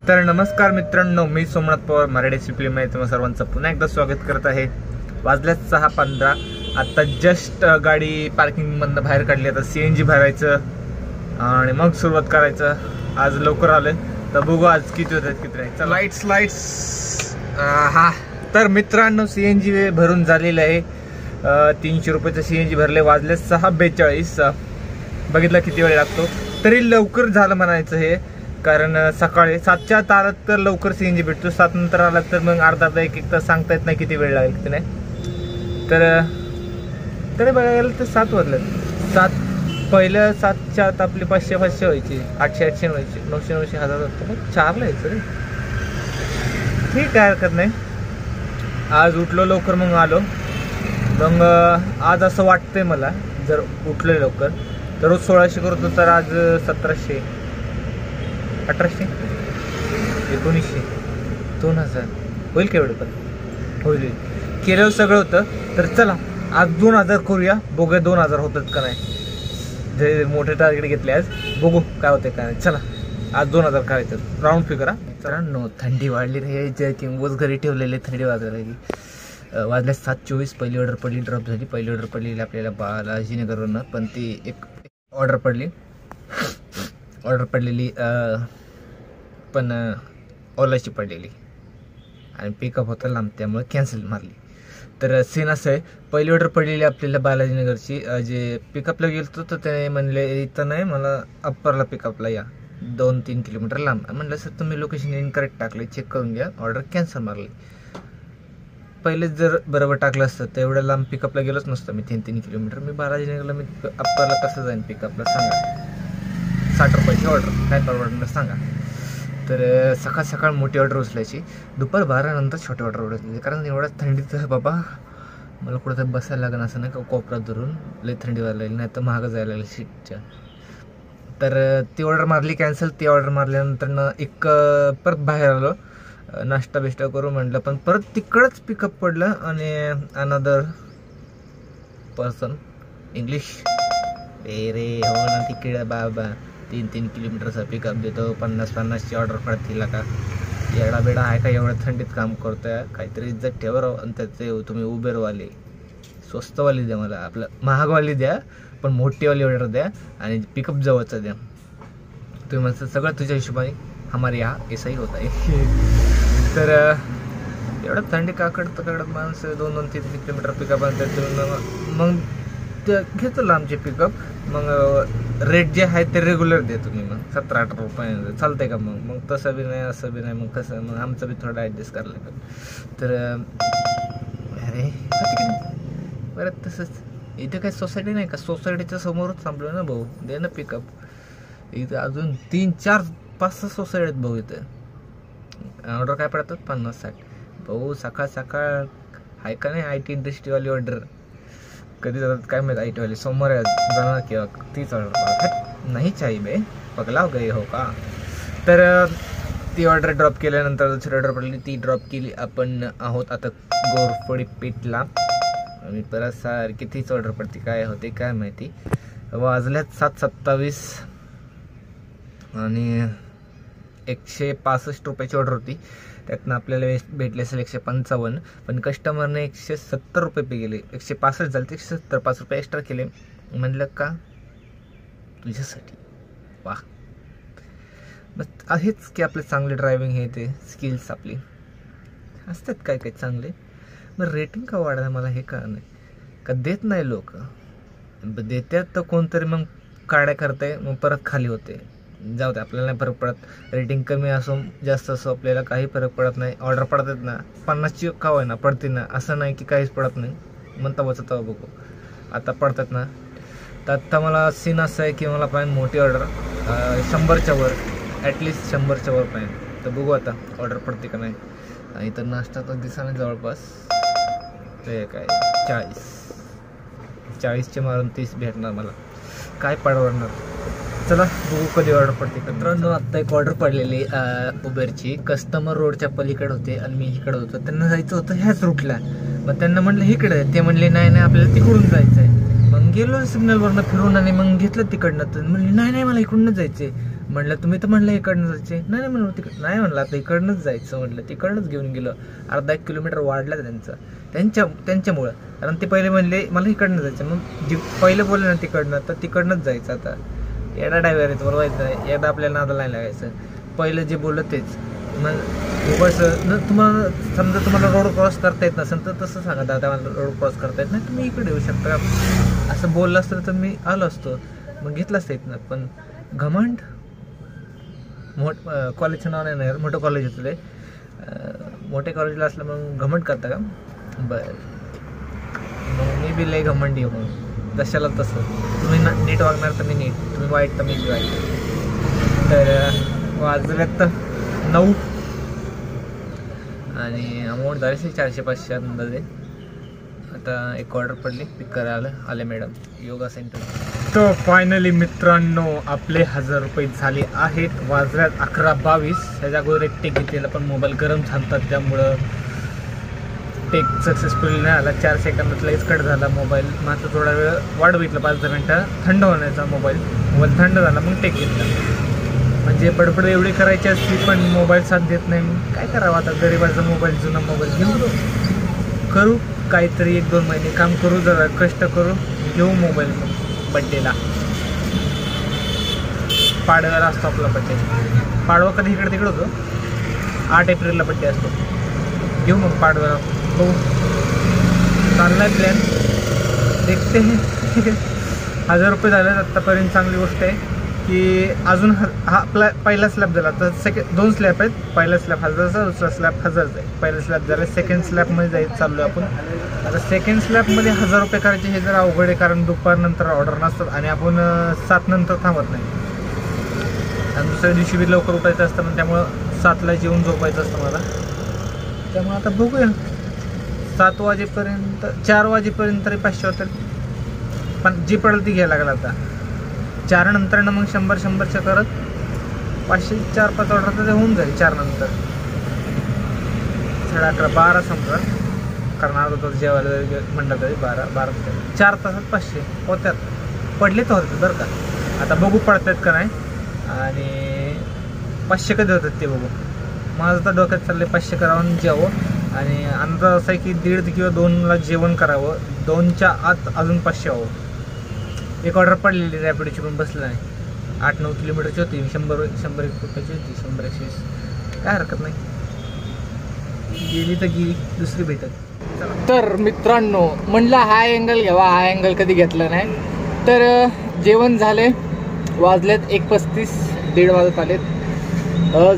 तर नमस्कार मित्रांनो, मी सोमनाथ पवार मराठी सिप्लीमध्ये तुम्हा सर्वांचं पुन्हा एकदा स्वागत करत आहे। वाजल्यात 6:15। आता जस्ट गाडी पार्किंगमधनं बाहेर काढली। आता CNG भरायचं आणि मग सुरुवात करायचं। आज लवकर आलोय तर बघू आज किती होतात किती नाही। लाईट्स हा तर मित्रांनो CNG भरून झालेलं आहे। 300 रुपयाचं CNG भरले। वाजले 6:42। बघितलं किती वेळ लागतो, तरी लवकर झालं म्हणायचं हे, कारण सकाळी 7च्या आत आलात तर लवकर CNG भेटतो, 7 नंतर आलात तर मग अर्धा एक तास सांगता येत नाही किती वेळ लागेल की नाही। तर बघायला गेलं तर 7 वाजले। 7 पहिलं 7च्या आत आपली 500 व्हायची, 800 व्हायची, 900 1000 होतं। मग 4ला यायचं रे, ठीक काय हरकत नाही। आज उठलो लवकर मग आलो। मग आज असं वाटतंय मला, जर उठलो लवकर तर रोज 1600 करतो, तर आज 1700 1800 1900 2000 होईल केवढं, पण होईल केलं सगळं होतं। तर चला आज 2000 करूया, बघूया 2000 होतात का नाही। जे मोठे टार्गेट घेतले आज, बघू काय होते काय नाही। चला आज 2000 करायचं, राऊंड फिगर। मित्रांनो थंडी वाढली रे, जे किंबोज घरी ठेवलेले थंडी वाजायला वाजल्या 7:24। पहिली ऑर्डर पडली, ड्रॉप झाली। पहिली ऑर्डर पडलेली आपल्याला बालाजीनगरवरनं, पण ती एक ऑर्डर पडलेली पण ओलाची पडलेली आणि पिकअप होतं लांब, त्यामुळे कॅन्सल मारली। तर सीन असं आहे, पहिली ऑर्डर पडलेली आपल्याला बालाजीनगरची। जे पिकअपला गेलो तर ते म्हणले इथं नाही, मला अप्परला पिकअपला या, 2-3 किलोमीटर लांब। म्हणलं सर तुम्ही लोकेशन इनकरेक्ट टाकले, चेक करून घ्या, ऑर्डर कॅन्सल मारली। पहिलेच जर बरोबर टाकलं असतं तर एवढ्या लांब पिकअपला गेलोच नसतं मी, 3-3 किलोमीटर। मी बालाजीनगरला मी अप्परला कसं जाईन पिकअपला सांगा? 60 रुपयाची ऑर्डर काय परवडणार सांगा? तर सकाळ मोठी ऑर्डर उचलायची, दुपार 12 नंतर छोटी ऑर्डर उचलायची, कारण एवढ्या थंडीत बाबा मला कुठं तर बसायला लागेल असं नाही का, कोपऱ्यात धरून लई थंडी व्हायला लागली, नाही तर महाग जायला लागली सीटच्या। तर ती ऑर्डर मारली कॅन्सल। ती ऑर्डर मारल्यानंतर एक परत बाहेर आलो, नाश्ता बिष्टा करू म्हटलं, पण परत तिकडंच पिकअप पडलं आणि अनदर पर्सन इंग्लिश रे हो ना, तिकडे बाबा 3-3 किलोमीटरचा पिकअप देतो, 50-50ची ऑर्डर पडतील का? येडा बेडा आहे का? एवढ्या थंडीत काम करतोय, काहीतरी इज्जत ठेवा राव। आणि त्याचे तुम्ही उबेरवाले स्वस्तवाली द्या, मला आपलं महागवाली द्या, पण मोठीवाली ऑर्डर द्या आणि पिकअप जवळचा द्या। तुम्ही म्हणता सगळं तुझ्या हिशोबाने, हमारे यहाँ ऐसा ही होता है। तर एवढं थंडी काकडत माणसं 2-3 किलोमीटर पिकअप आणतात, मग ते घेतो लांबचे पिकअप। मग रेट जे आहे ते रेग्युलर द्या तुम्ही, मग 17-18 रुपये चालतंय का? मग तसं बी नाही असं बी नाही, मग कसं मग आमचं बी थोडं ॲडजस्ट करायला लागेल। तर अरे परत तसंच इथे काय सोसायटी नाही का? सोसायटीच्या समोरच थांबलो ना भाऊ, दे ना पिकअप। इथं अजून 3-4-5-6 सोसायटी आहेत भाऊ। इथं ऑर्डर काय पडतात 50-60 भाऊ। सकाळ आहे का नाही IT इंडस्ट्रीवाली ऑर्डर? कधी जातात काय माहिती IT वाले, सोमवार जाणार किंवा तीच ऑर्डर नाही चाहिए बे, पगला गए हो का? तर ती ऑर्डर ड्रॉप केल्यानंतर दुसरी ऑर्डर पडली, ती ड्रॉप केली। आपण आहोत आता गोरफडी पीठला आणि परत सारखी तीच ऑर्डर पडते, काय होते काय माहिती। वाजल्यात 7:27 आणि 165 रुपयाची ऑर्डर होती, त्यातनं आपल्याला भेटले असेल 155, पण कस्टमरने 170 रुपये पे केले, 165 झाले, 170 5 रुपये एक्स्ट्रा केले। म्हणलं का तुझ्यासाठी, वाह। बस आहेच की आपले चांगले ड्रायव्हिंग हे ते स्किल्स आपली असतात काय काय चांगले, मग रेटिंग का वाढायला मला हे का नाही का? देत नाही लोक, देतात तर कोणतरी मग काड्या करते, मग परत खाली होते। जाऊ दे, आपल्याला नाही फरक पडत, रेटिंग कमी असो जास्त असो आपल्याला काही फरक पडत नाही। ऑर्डर पडतात ना 50ची का होय ना पडते ना, असं नाही की काहीच पडत नाही, म्हणता बचता बघू आता पडतात ना। तर आत्ता मला सीन असं आहे की मला पाहिजे मोठी ऑर्डर 100च्या वर, ॲटलिस्ट 100च्या वर पाहिजे। तर बघू आता ऑर्डर पडते का नाही। आणि तर नाश्ता तर दिसाने जवळपास ते काय 40चे मारून 30 भेटणार मला, काय परवडणार? चला बघू कधी ऑर्डर पडते। मित्रांनो आत्ता एक ऑर्डर पडलेली उबेरची, कस्टमर रोडच्या पलीकडे होते आणि मी इकडे होतो, त्यांना जायचं होतं ह्याच रूटला। मग त्यांना म्हटलं इकडे, ते म्हणले नाही आपल्याला तिकडून जायचं आहे। मग गेलो सिग्नलवरनं फिरून आणि मग घेतलं तिकडनं, तर म्हणले नाही मला इकडूनच जायचं आहे। म्हणलं तुम्ही तर म्हणलं इकडनं जायचे, नाही म्हणलं तिकडं नाही म्हणलं आता इकडनंच जायचं म्हटलं. तिकडनंच घेऊन गेलं. अर्धा 1 किलोमीटर वाढला त्यांच्यामुळं. कारण ते पहिले म्हणले मला इकडनं जायचं, मग जे पहिलं बोलले ना तिकडनं, तर तिकडनंच जायचं. आता येडा ड्रायव्हर आहे, तुम्हाला माहित नाही, एकदा आपल्याला नादा नाही लागायचं. पहिलं जे बोललं तेच. मग उगाच तुम्हाला समजा तुम्हाला रोड क्रॉस करता येत नसेल तर तसं सांगा, दादा मला रोड क्रॉस करता येत नाही, तुम्ही इकडे येऊ शकता, असं बोललं असतं तर मी आलो असतो, मग घेतलं असतं येत ना. पण घमंड, कॉलेजचं नाव नाही ना, मोठं कॉलेज होतं ते, मोठे कॉलेजला असलं मग घमंड करता का? बरं, मग मी बी लय घमंडी आहे. मग जशाला तसं, तुम्ही नीट वागणार तर मी नीट, तुम्ही वाईट तर मी बी वाईट. तर वाजल्यात तर 9 आणि अमाऊंट झाली 400-500 अंदाजे. आता एक ऑर्डर पडली, पिक करायला आले मॅडम योगा सेंटर. तर फायनली मित्रांनो आपले 1000 रुपये झाले आहेत. वाजल्यात 11:22. ह्याच्या अगोदर एक टेक घेतलेला पण मोबाईल गरम झालतात, त्यामुळं टेक सक्सेसफुली नाही आला. 4 सेकंदात लगेच कट झाला मोबाईल. मात्र थोडा वेळ वाट बघितलं, 5-10 मिनटं थंड होण्याचा. मोबाईल थंड झाला, मग टेक घेतला. म्हणजे बडबड एवढी करायची असती पण मोबाईल साथ देत नाही. काय करावं आता, गरीबाचा मोबाईल, जुना मोबाईल घेऊन करू काहीतरी, 1-2 महिने काम करू, जरा कष्ट करू, घेऊ मोबाईल. मग बड्डेला, पाडव्याला असतो आपला बड्डे. पाडवा कधी इकडे तिकडे होतो, 8 एप्रिलला बड्डे असतो. घेऊ मग पाडव्याला, बघू, चाललाय प्लॅन, देखते हे. 1000 रुपये झाले आत्तापर्यंत. चांगली गोष्ट आहे की अजून हा पहिला स्लॅब झाला, तर 2 स्लॅब आहेत. पहिला स्लॅब 1000चा, दुसरा स्लॅब 1000चा आहे. पहिला स्लॅब झाला, सेकंड स्लॅबमध्ये जायचं चाललो आहे आपण. आता सेकंड स्लॅबमध्ये 1000 रुपये करायचे हे जरा अवघड आहे, कारण दुपारनंतर ऑर्डर नसतात आणि आपण 7 नंतर थांबत नाही. आणि दुसऱ्या दिवशी बी लवकर उठायचं असतं, पण त्यामुळं 7ला जेवून झोपायचं असतं मला. त्यामुळे आता बघूया, 7 वाजेपर्यंत, 4 वाजेपर्यंत तरी 500 होतील. पण जी पडेल ती घ्यायला लागेल आता. 4 नंतर मग 100-100च्या करत 500, 4-5 ऑर्डर तर होऊन जाईल. 4 नंतर 11:30, 12 संपणार, कारण अर्धा तास जेवायला म्हणलं तरी 12 4 तासात 500 होत्यात. पडले तर होते बरं का. आता बघू पडतात का नाही, आणि 500 कधी होतात ते बघू. माझं तर डोक्यात चाललंय 500 करावं जेवं, आणि अंदाज असा आहे की 1:30 किंवा 2ला जेवण करावं, 2च्या आत अजून 500 हवं. एक ऑर्डर पडलेली रॅपिडोची, पण बसलं नाही. 8-9 किलोमीटरची होती, 100-1 रुपयाची होती, 100-120, काय हरकत नाही. गेली तर गेली, दुसरी भेटत. तर मित्रांनो म्हणलं हा अँगल घ्यावा, हा अँगल कधी घेतला नाही. तर जेवण झाले, वाजलेत 1:35, 1:30 वाजत आलेत.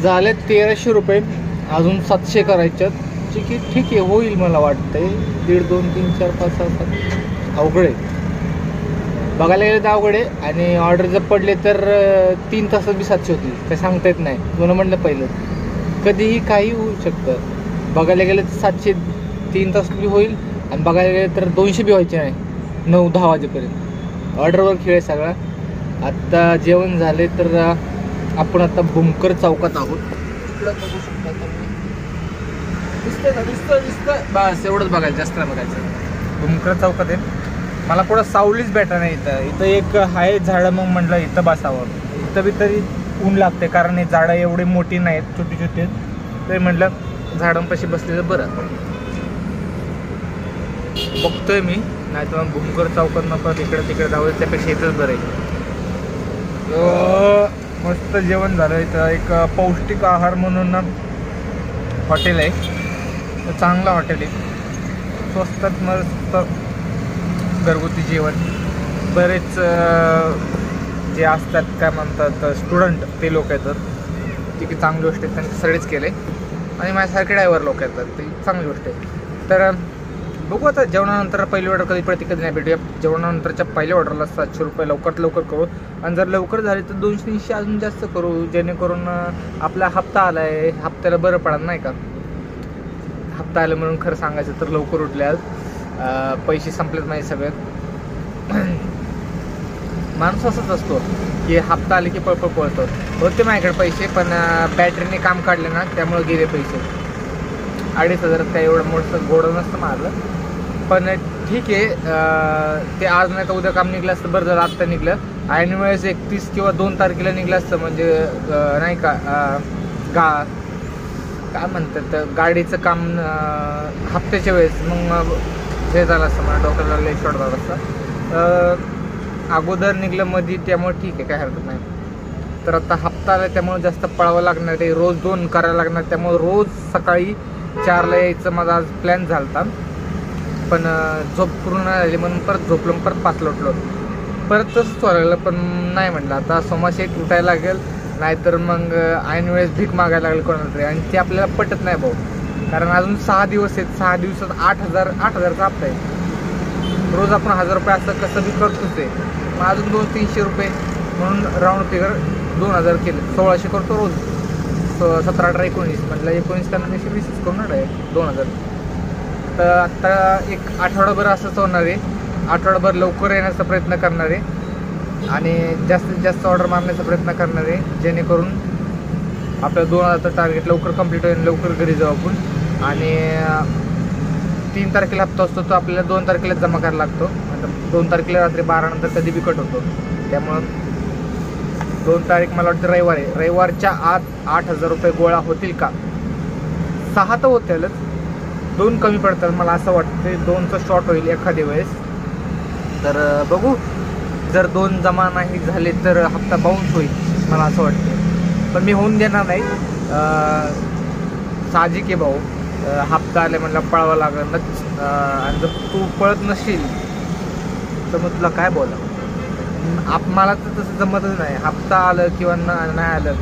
झालेत 1300 रुपये, अजून 700 करायच्यात. ठीक आहे, होईल मला वाटतंय. 1.5, 2, 3, 4, 5, 6, 7 अवघड आहे, बघायला गेलं तर अवघड आहे. आणि ऑर्डर जर पडले तर 3 तासात बी 700 होतील, काय सांगता येत नाही. तुम्हाला म्हणलं पहिलं, कधीही काही होऊ शकतं. बघायला गेलं तर 700 3 तास बी होईल, आणि बघायला गेलं तर 200 बी व्हायचे नाही 9-10 वाजेपर्यंत. ऑर्डरवर खेळ आहे सगळा. आत्ता जेवण झाले तर आपण आता भूमकर चौकात आहोत. बघू शकता दिसतंय बस, एवढंच बघायचं, जास्त बघायचं. भूमकर चौकात आहे. मला पुढं सावलीच भेटा नाही. इथं एक आहे झाडं, मग म्हटलं इथं बसावं. इथं बी तरी ऊन लागते, कारण हे झाडं एवढी मोठी नाहीत, छोटी छोटी आहेत. तरी म्हटलं झाडांपाशी बसलेलं बरं. बघतोय मी, नाही तर मग भूमकर चौकात नको इकडे तिकडे जाऊ, त्यापेक्षा इथंच बरं आहे. मस्त जेवण झालं. इथं एक पौष्टिक आहार म्हणून हॉटेल आहे, चांगलं हॉटेल आहे, स्वस्तात मस्त घरगुती जेवण. बरेच जे असतात काय म्हणतात स्टुडंट, ते लोक येतात, ठीक आहे, चांगली गोष्ट आहे. त्यांनी सगळेच केले, आणि माझ्यासारखे ड्रायव्हर लोक येतात, ती चांगली गोष्ट आहे. तर बघू आता जेवणानंतर पहिली ऑर्डर कधी पडते कधी नाही भेटूया. जेवणानंतरच्या पहिल्या ऑर्डरला 700 रुपये लवकरात लवकर करू, आणि जर लवकर झाले तर 200-300 अजून जास्त करू, जेणेकरून आपला हप्ता आला आहे, हप्त्याला बरं पडणार नाही का. हप्ता आलं म्हणून खरं सांगायचं तर लवकर उठले आज, पैसे संपलेत माझे सगळ्यात. माणूस असंच असतो की हप्ता आले की पळपळ पळतो. होते माझ्याकडे पैसे, पण बॅटरीने काम काढले ना, त्यामुळे गेले पैसे. 2,500 काही एवढं मोठं घोडं नसतं मारलं, पण ठीक आहे. ते आज नाही तर उद्या काम निघलं असतं, बरं झालं आत्ता निघलं. ऐन वेळेस 31 किंवा 2 तारखेला निघलं असतं म्हणजे नाही का काय म्हणतात गाडीचं काम हप्त्याच्या वेळेस मग हे झालं असतं मला डोक्याला लई शॉर्ट झाला असता. अगोदर निघलं मध्ये त्यामुळे ठीक आहे, काय हरकत नाही. तर आता हप्ता आला त्यामुळे जास्त पळावं लागणार आहे, रोज 2 करायला लागणार. त्यामुळे रोज सकाळी 4ला यायचं माझा आज प्लॅन झाला होता, पण झोप पूर्ण नाही झाली म्हणून परत झोपलो, परत 5ला उठलो. परत तसंच व्हायला लागलं, पण नाही म्हटलं आता सोमाशी उठायला लागेल, नाहीतर मग ऐन वेळेस भीक मागायला लागेल कोणाला तरी, आणि ते आपल्याला पटत नाही भाऊ. कारण अजून 6 दिवस आहेत, 6 दिवसात 8,000चा हप्ता आहे. रोज आपण 1,000 रुपये असं कसं बी करतोच आहे, मग अजून 200-300 रुपये म्हणून राऊंड फिगर 2,000 केले, 1,600 करतो रोज. 17, 18, 19 म्हटलं 19 त्यांना 20 करून आहे 2,000. तर आत्ता एक आठवडाभर असंच होणार आहे, आठवडाभर लवकर येण्याचा प्रयत्न करणार आहे आणि जास्तीत जास्त ऑर्डर मारण्याचा प्रयत्न करणार आहे, जेणेकरून आपलं 2,000चं टार्गेट लवकर कंप्लीट होईल, लवकर घरी जाऊ आपण. आणि 3 तारखेला हप्ता असतो तो आपल्याला 2 तारखेला जमा करायला लागतो. 2 तारखेला रात्री 12 नंतर कधी बी कट होतो. त्यामुळं 2 तारीख मला वाटतं रविवार आहे, रविवारच्या आत 8,000 रुपये गोळा होतील का? 6 तर होतीलच, 2 कमी पडतात मला असं वाटतं. 2चं शॉर्ट होईल एखाद्या वेळेस, तर बघू. जर 2 जमा नाही झाले तर हप्ता बाउन्स होईल मला असं वाटतं, पण मी होऊन देणार नाही. साहजिक आहे भाऊ, हप्ता आले म्हटलं पळावं लागेल. आणि जर तू पळत नसशील तर मग तुला काय बोला. मला तर तसं जमतच नाही. हप्ता आलं किंवा नाही आलं,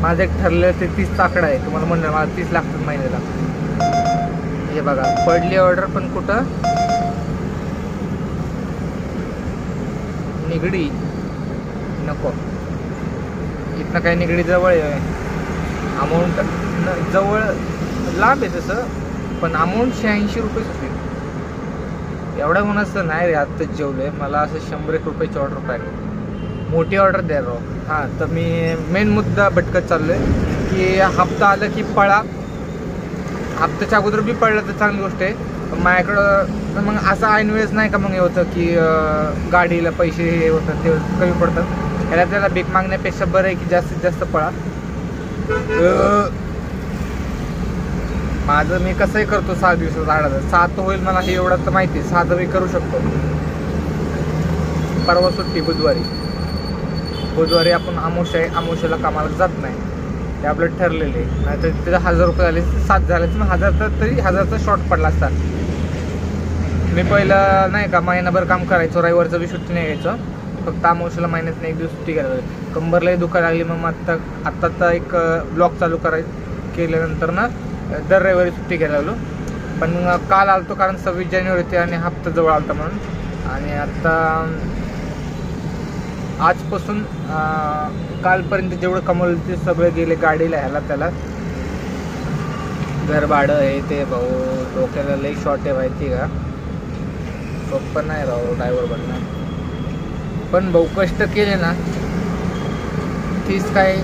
माझं एक ठरलेलं ते 30चा आकडा आहे. तुम्हाला म्हणलं मला 30 लागतात महिन्याला. हे बघा पडली ऑर्डर, पण कुठं निगडी नको, इथनं काही निगडी जवळ आहे. अमाऊंट जवळ लांब आहे तसं, पण अमाऊंट 86 रुपयेच होती. एवढ्या होण्याचं नाही रे. आत्ताच जेवलं आहे, मला असं 100 रुपयाची ऑर्डर पाहिजे, मोठी ऑर्डर द्या राव. हां, तर मी मेन मुद्दा भटकत चाललो आहे की हप्ता आलं की पळा. हप्त्याच्या अगोदर बी पडलं तर चांगली गोष्ट आहे, माझ्याकडं मग असं ऐन वेळेस नाही का मग हे होतं की गाडीला पैसे हे होतात ते कमी पडतात. ह्याला त्याला भीक मागण्यापेक्षा बरं आहे की जास्तीत जास्त पळा. माझं मी कसंही करतो 6 दिवसात 8,000. 7 होईल मला हे एवढं तर माहिती आहे, 7 मी करू शकतो. परवा सुट्टी बुधवारी आपण आमोशाला कामाला जात नाही, ते आपलं ठरलेले. नाही तर तिथे 1,000 रुपये झाले, 7 झाले तर मग 1,000चा शॉर्ट पडला असता. मी पहिलं नाही का महिनाभर काम करायचो, रविवारचं बी सुट्टी नाही घ्यायचं, फक्त आमोशाला महिन्यात 1 दिवस सुट्टी घ्यायला. कंबरलाही दुखायला लागली, मग आत्ता एक ब्लॉग चालू केल्यानंतर ना दर रविवारी सुट्टी घ्यायला लागलो. पण काल आलतो कारण 26 जानेवारी होती आणि हप्ता जवळ आलता म्हणून. आणि आत्ता आजपासून कालपर्यंत जेवढं कमवलं ते सगळे गेले गाडीला, ह्याला त्याला. घर भाडं आहे ते भाऊ, डोक्याला लई शॉर्ट आहे माहिती का. सोपं नाही राहू ड्रायव्हर बनणं, पण भाऊ कष्ट केले ना 30 काय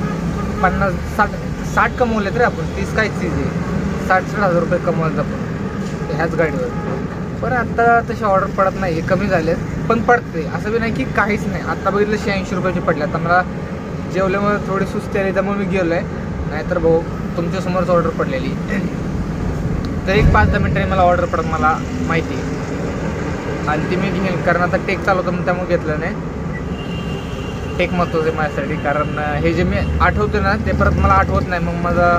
50-60 कमवले तरी आपण 30 काय चीज आहे. 60,000 रुपये कमवायला आपण ह्याच गाडीवर. पण आत्ता तसे ऑर्डर पडत नाही, कमी झालेत, पण पडते असं बी नाही की काहीच नाही. आत्ता बघितलं 86 रुपयाचे पडले. आता मला जेवल्यामुळे थोडी सुस्ती आली त्यामुळे मी गेलो आहे, नाहीतर भाऊ तुमच्यासमोरच ऑर्डर पडलेली. तर एक 5-10 मिनिटांनी मला ऑर्डर पडत मला माहिती आहे, आणि ती मी घेईन. कारण आता टेक चालवतो म्हणून त्यामुळे घेतलं नाही. टेक महत्त्वाचं आहे माझ्यासाठी, कारण हे जे मी आठवतो ना ते परत मला आठवत नाही, मग माझा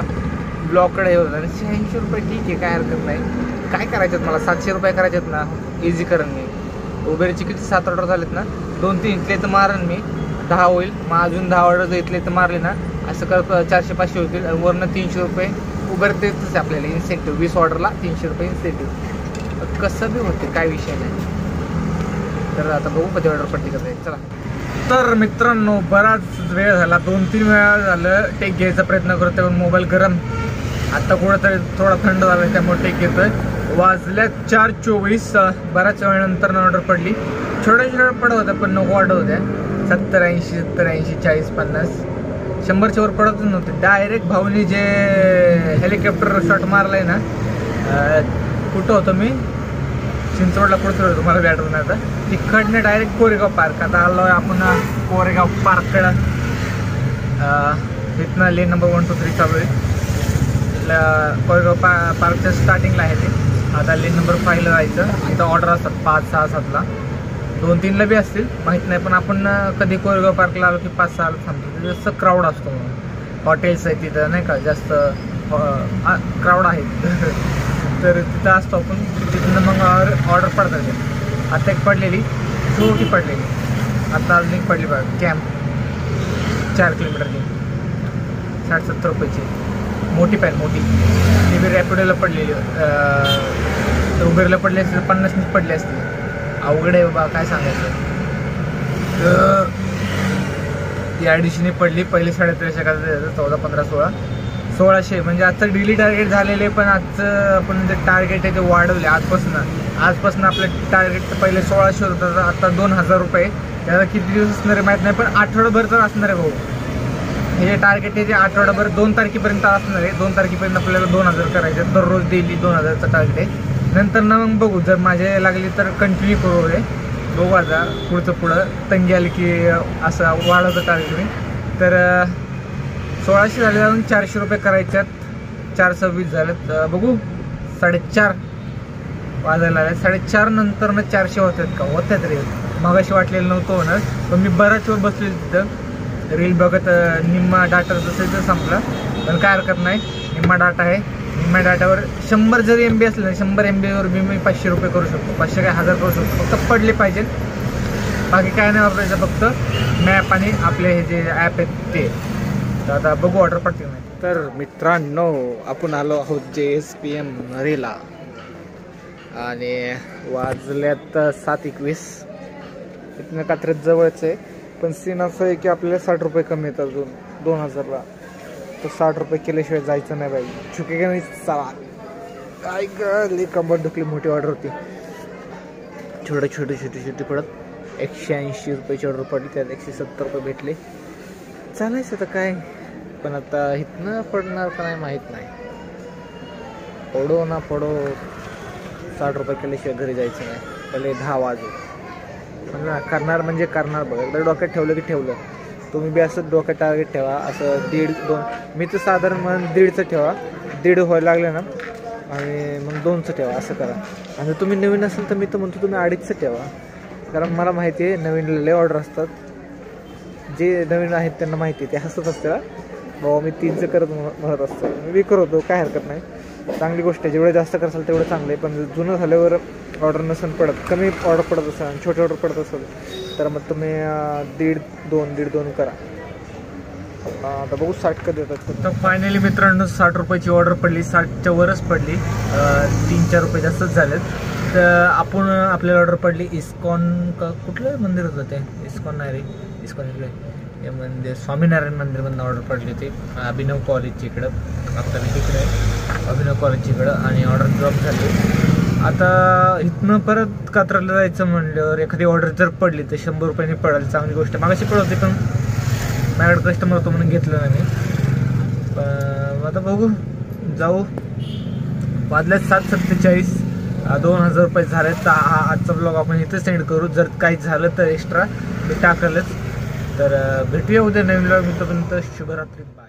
ब्लॉककडे हे होतं. आणि 86 रुपये ठीक आहे, काय हरकत नाही. काय करायचं मला 700 रुपये करायचे आहेत ना, इझी करेन मी. उबेरची किती 7 ऑर्डर झालेत ना, 2-3 इथले तर मारेन मी, 10 होईल. मग अजून 10 ऑर्डर जर इथले तर मारले ना, असं करत 400-500 होतील. आणि वरनं 300 रुपये उबेर देतच आहे आपल्याला इन्सेंटिव्ह. 20 ऑर्डरला 300 रुपये इन्सेंटिव्ह. कसं बी होते, काय विषय नाही. तर आता बघू कधी ऑर्डर पडते कसं आहे. चला. तर मित्रांनो बराच वेळ झाला, 2-3 वेळा झालं टेक घ्यायचा प्रयत्न करतोय, पण मोबाईल गरम. आत्ता कुठंतरी थोडा थंड झाला त्यामुळे टेक घेतोय. वाजल्यात 4:24. बऱ्याच वेळानंतर ऑर्डर पडली. छोट्या पडत होत्या पण नको वाटत होत्या. 70-80, 40, 50, 100च्या वर पडतच नव्हते. डायरेक्ट भाऊनी जे हेलिकॉप्टर शॉट मारलाय ना, कुठं होतो मी चिंचवडला पुढचं तुम्हाला बी आठवण आता तिकडनं डायरेक्ट कोरेगाव पार्क. आता आलो आहे आपण कोरेगाव पार्ककडं. इथनं लेन नंबर 1 2 3 चालू आहे. कोरेगाव पार्कच्या स्टार्टिंगला आहे ते. आता लेन नंबर 5ला जायचं. इथं ऑर्डर असतात 5 6 7ला, 2 3ला बी असतील माहीत नाही. पण आपण कधी कोरेगाव पार्कला आलो की 5 6ला थांबतो. जास्त क्राऊड असतो म्हणून. हॉटेल्स आहेत तिथं नाही का, जास्त क्राऊड आहेत तर तिथं असतो आपण. तिथून मग ऑर्डर पडतात. आता एक पडलेली छोटी पडलेली, आता अजून एक पडली बघा कॅम्प 4 किलोमीटरची 60-70 रुपयाची मोठी पॅन मोठी. ती बी रॅपिडोला पडलेली. उबेरला पडली असतील 50 पडली असतील. अवघड आहे बाबा काय सांगायचं. ती 250 पडली. पहिले 350 करायचं 14 15 1600 म्हणजे आजचं डेली टार्गेट झालेले. पण आजचं आपण जे टार्गेट आहे ते वाढवले आजपासून आपलं टार्गेट तर पहिले 1600 होतं, आता 2000 रुपये. त्याला किती दिवस असणार आहे माहीत नाही, पण आठवडाभर तर असणार आहे भाऊ. हे जे टार्गेट आहे ते आठवडाभर 2 तारखेपर्यंत असणार आहे. 2 तारखेपर्यंत आपल्याला 2000 करायचे. दररोज डेली 2000चं टार्गेट आहे. नंतर ना मग बघू, जर माझे लागली तर कंटिन्यू करू रे. बघू आता पुढं तंगी आली की असं वाढवतं टार्गेट मी. तर 1600 झाले, अजून 400 रुपये करायच्यात. 426 झालेत. बघू 4:30 वाजायला आले. 4:30 नंतर ना 400 होतात का? होतात रे. मगाशी वाटलेलं नव्हतं होणार, पण मी बराच वेळ बसले तिथं रील बघत. निम्मा डाटा जसं तर संपला, पण काय हरकत नाही. निम्मा डाटा आहे. निम्मा डाटावर 100 जरी MB असलं, 100 MBवर बी मी 500 रुपये करू शकतो. 500 काय 1000 करू शकतो. फक्त पडले पाहिजे, बाकी काय नाही वापरायचं. फक्त मॅप आणि आपले हे जे ॲप आहेत ते. तर आता बघू ऑर्डर पडते नाही. तर मित्रांनो आपण आलो आहोत JSPM रेला आणि वाजल्यात 7:21. इथनं कात्रज जवळच आहे, पण सीन असं आहे की आपल्याला 60 रुपये कमी येतात अजून 2000ला. तर 60 रुपये केल्याशिवाय जायचं नाही बाई. चुके का नाही चला. काय गली कंबर दुखली. मोठी ऑर्डर होती. छोटी पडत 180 रुपयाची ऑर्डर पडली. त्यात 170 रुपये भेटले. चालायचं तर काय, पण आता इथनं पडणार का नाही माहीत नाही. पडो ना पडो, 60 रुपये केल्याशिवाय घरी जायचं नाही. पहिले 10 वाजू करणार म्हणजे करणार. बघ एकदा डोक्यात ठेवलं की ठेवलं. तुम्ही बी असं डोक्यात टार्गेट ठेवा. असं 1.5-2 मी तर साधारण म्हणून 1.5चं ठेवा. 1.5 व्हायला लागले ना आणि मग 2चं ठेवा. असं करा. आणि तुम्ही नवीन असेल तर मी तर म्हणतो तुम्ही 2.5चं ठेवा. कारण मला माहिती आहे नवीन लय ऑर्डर असतात. जे नवीन आहेत त्यांना माहिती आहे, ते हसत असतं बाबा मी 3चं करत म्हणत असतो. मी करतो, काय हरकत नाही. चांगली गोष्ट आहे. जेवढं जास्त कराल तेवढं चांगलं आहे. पण जुनं झाल्यावर ऑर्डर नसेल पडत, कमी ऑर्डर पडत असेल, छोटे ऑर्डर पडत असेल तर मग तुम्ही 1.5-2 करा. आता बघू 60 कधी येतात. तर फायनली मित्रांनो 60 रुपयाची ऑर्डर पडली. 60च्या वरच पडली. 3-4 रुपये जास्तच झालेत. तर आपण आपल्याला ऑर्डर पडली इस्कॉन का कुठलं मंदिर होतं ते? इस्कॉन नाही रे, इस्कॉन इकडे हे मंदिर स्वामीनारायण मंदिरमधून ऑर्डर पडली होती. अभिनव कॉलेजच्या इकडं. आता मी तिकडे अभिनव कॉलेजच्या इकडं. आणि ऑर्डर ड्रॉप झाली. आता इथनं परत कात्रजला जायचं म्हणल्यावर एखादी ऑर्डर जर पडली तर 100 रुपयांनी पडायला चांगली गोष्ट आहे. मागाशी पडवते पण माझ्याकडे कस्टमर होतो म्हणून घेतलं नाही मी. पण आता बघू जाऊ. वाजल्यात 7:47. 2000 रुपये झाले. तर आजचा ब्लॉग आपण इथं सेंड करू. जर काही झालं तर एक्स्ट्रा मी टाकलंच. तर भेटूया उद्या नवीन ब्लॉग. तोपर्यंत शुभरात्री. बाय.